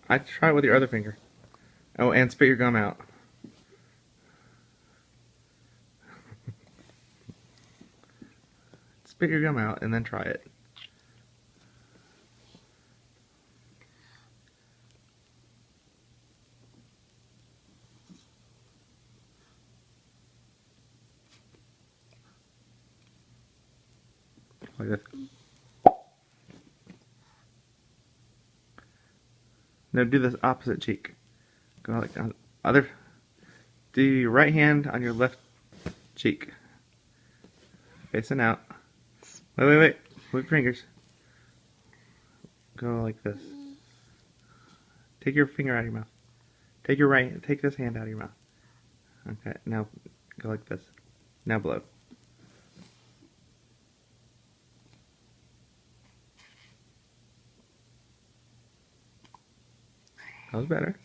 I try it with your other finger. Oh, and spit your gum out. Spit your gum out and then try it. Like this. Now do this opposite cheek. Go like other. Do your right hand on your left cheek. Facing out. Wait. Move your fingers. Go like this. Take your finger out of your mouth. Take this hand out of your mouth. Okay, now go like this. Now blow. That was better.